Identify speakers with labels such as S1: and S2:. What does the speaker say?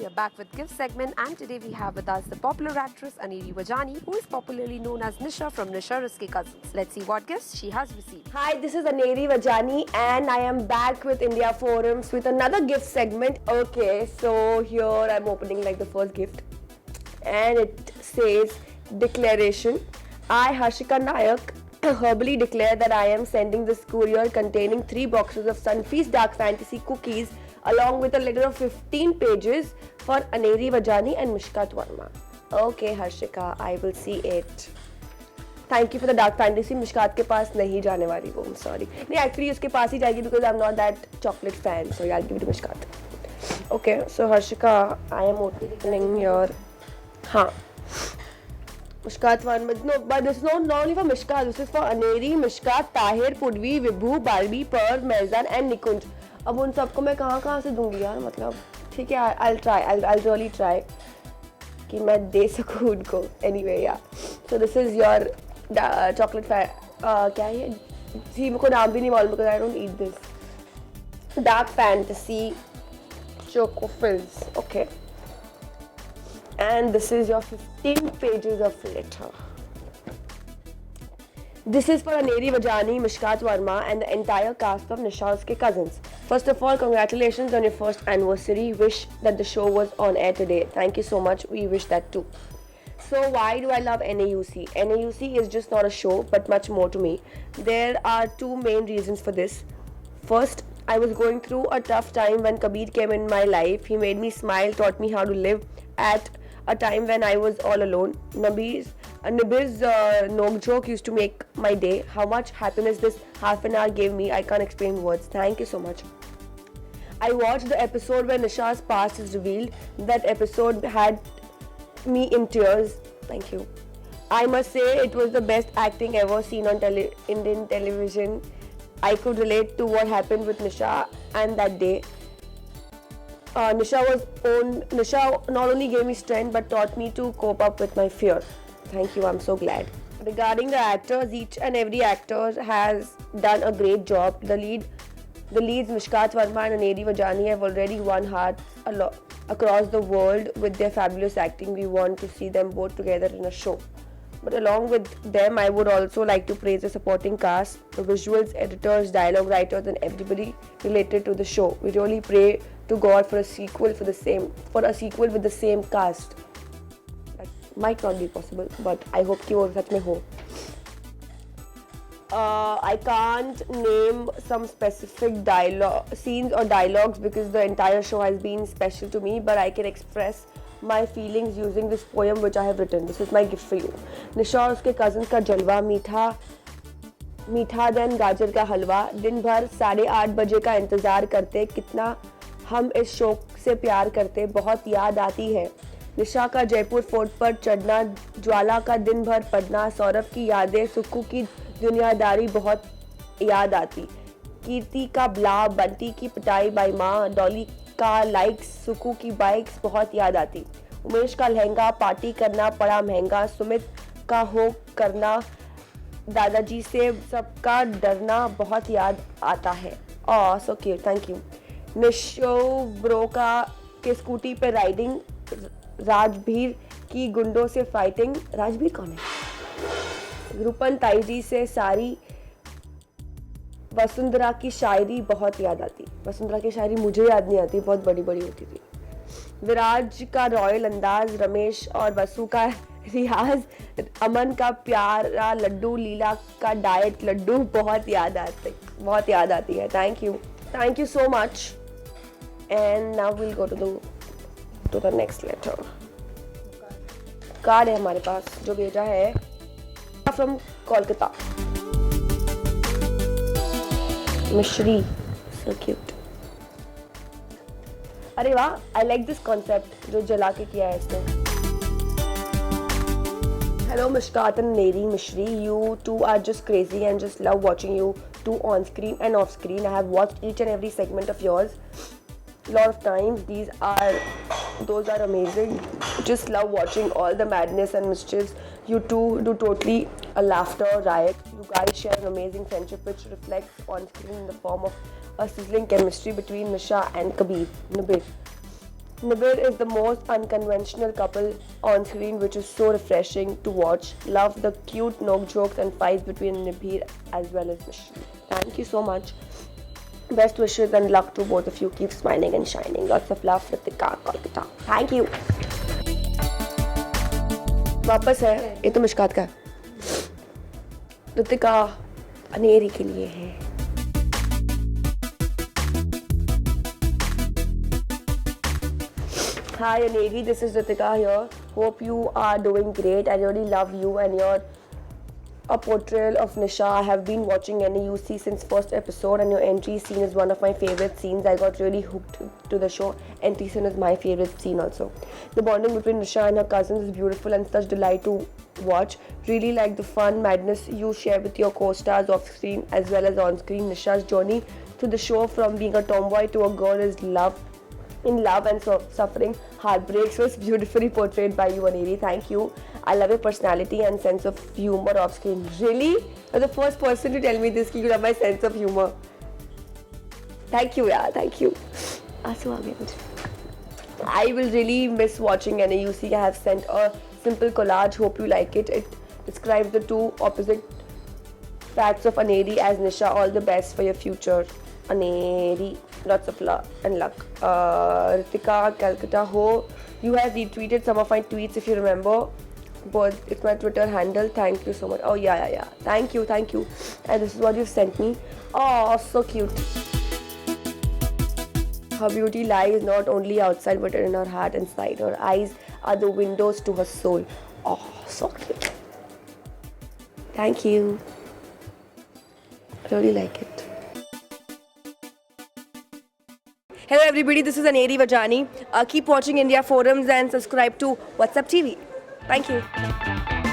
S1: We are back with Gift segment, and today we have with us the popular actress Aneri Vajani, who is popularly known as Nisha from Nisha Ruske Cousins. Let's see what gifts she has received.
S2: Hi, this is Aneri Vajani, and I am back with India Forums with another gift segment. Okay, so here I'm opening like the first gift, and it says declaration. I, Harshika Nayak, verbally declare that I am sending this courier containing 3 boxes of Sunfeast Dark Fantasy cookies along with a letter of 15 pages for Aneri Vajani and Mishkat Verma. Okay, Harshika, I will see it. Thank you for the dark fantasy. Mishkat के पास नहीं जाने वाली वो, sorry. नहीं, actually उसके पास ही जाएगी because I am not that chocolate fan, so I give it to Mishkat. Okay, so Harshika, I am opening your. हाँ, Mishkat one, but this is not only for Mishkat, this is for Aneri, Mishkat, Tahir, Pudvi, Vibhu, Barbie, Parv, Mehjan and निकुंज. अब उन सबको मैं कहाँ से दूंगी यार, मतलब ठीक है, I try, I really try कि मैं दे सकूँ उनको. Anyway, yeah so this is your chocolate क्या है जी, मेरे को नाम भी नहीं मालूम because I don't eat this. Dark fantasy choco fills. Okay, and this is your 15 pages of letter. This is for Aneri Vajani, Mishkat Verma and the entire cast of Nisha Ruske Cousins. First of all, congratulations on your first anniversary. Wish that the show was on air today. Thank you so much. We wish that too. So why do I love NAUC? NAUC is just not a show but much more to me. There are 2 main reasons for this. First, I was going through a tough time when Kabir came in my life. He made me smile, taught me how to live at a time when I was all alone. Nibir's nok joke used to make my day. How much happiness this half an hour gave me, I can't explain words. Thank you so much. I watched the episode where Nisha's past is revealed. That episode had me in tears. Thank you. I must say it was the best acting ever seen on Indian television. I could relate to what happened with Nisha and that day. Nisha not only gave me strength but taught me to cope up with my fear. Thank you, I'm so glad. Regarding the actors, each and every actor has done a great job. The leads Mishkat Verma and Aneri Vajani have already won hearts across the world with their fabulous acting. We want to see them both together in a show. But along with them, I would also like to praise the supporting cast, the visuals, editors, dialogue writers, and everybody related to the show. We really pray to God for a sequel with the same cast. That might not be possible, but I hope कि वो सच में हो. I can't name some specific scenes or dialogues because the entire show has been special to me, but I can express my feelings using this poem which I have written. This is my gift for you. Nisha और उसके cousins का जलवा, मीठा दिन गाजर का हलवा, दिन भर 8:30 बजे का इंतज़ार करते, कितना हम इस शो से प्यार करते, बहुत याद आती है. निशा का जयपुर फोर्ट पर चढ़ना, ज्वाला का दिन भर पढ़ना, सौरभ की यादें, सुक्कू की दुनियादारी बहुत याद आती, कीर्ति का ब्ला, बंटी की पिटाई बाई माँ, डॉली का लाइक्स, सुक्कू की बाइक्स बहुत याद आती, उमेश का लहंगा, पार्टी करना पड़ा महंगा, सुमित का हो करना, दादाजी से सबका डरना बहुत याद आता है. Oh so cute, thank you. Nisho bro के स्कूटी पे राइडिंग, राजभीर की गुंडों से फाइटिंग. राजभीर कौन है? रूपन ताईजी से सारी, वसुंधरा की शायरी बहुत याद आती. वसुंधरा की शायरी मुझे याद नहीं आती, बहुत बड़ी बड़ी होती थी. विराज का रॉयल अंदाज, रमेश और वसु का रियाज, अमन का प्यारा लड्डू, लीला का डाइट लड्डू बहुत याद आती है. Thank you so much. And now will go to the next letter. Card है हमारे पास जो भेजा है फ्रॉम कोलकाता. मिश्री, सो क्यूट. अरे वाह, आई लाइक दिस कॉन्सेप्ट जो जला के किया है इसने. Hello Mishkat and Aneri, Mishri, you two are just crazy and just love watching you two on screen and off screen. I have watched each and every segment of yours a lot of times. Those are amazing. Just love watching all the madness and mischiefs. You two do totally a laughter riot. You guys share an amazing friendship which reflects on screen in the form of a sizzling chemistry between Nisha and Nibir. Nibir is the most unconventional couple on screen, which is so refreshing to watch. Love the cute knock jokes and fights between Nibir as well as Michelle. Thank you so much. Best wishes and luck to both of you. Keep smiling and shining. Lots of love, Ritika, Kolkata. Thank you. वापस है ये तो मुश्कात का रितिका अनेरी के लिए है. Hi Aneri, this is Ritika here. Hope you are doing great. I really love you and your portrayal of Nisha. I have been watching NUC since first episode and your entry scene is one of my favorite scenes. I got really hooked to the show. Entry scene is my favorite scene also. The bonding between Nisha and her cousins is beautiful and such delight to watch. Really like the fun madness you share with your co-stars off screen as well as on screen. Nisha's journey through the show from being a tomboy to a girl is in love and suffering, heartbreak. So it's beautifully portrayed by you, Aneri. Thank you. I love your personality and sense of humor off screen. Really? You're the first person to tell me this, you love my sense of humor. Thank you, yeah. Thank you. I will really miss watching NUC. I have sent a simple collage. Hope you like it. It describes the two opposite facts of Aneri as Nisha. All the best for your future, Aneri. Lots of love and luck. Ritika, Calcutta, you have retweeted some of my tweets if you remember. But it's my Twitter handle. Thank you so much. Oh yeah. Thank you. And this is what you've sent me. Oh, so cute. Her beauty lies not only outside but in her heart and inside. Her eyes are the windows to her soul. Oh, so cute. Thank you. I really like it. Hello everybody, this is Aneri Vajani. Keep watching India Forums and subscribe to WhatsApp TV. Thank you.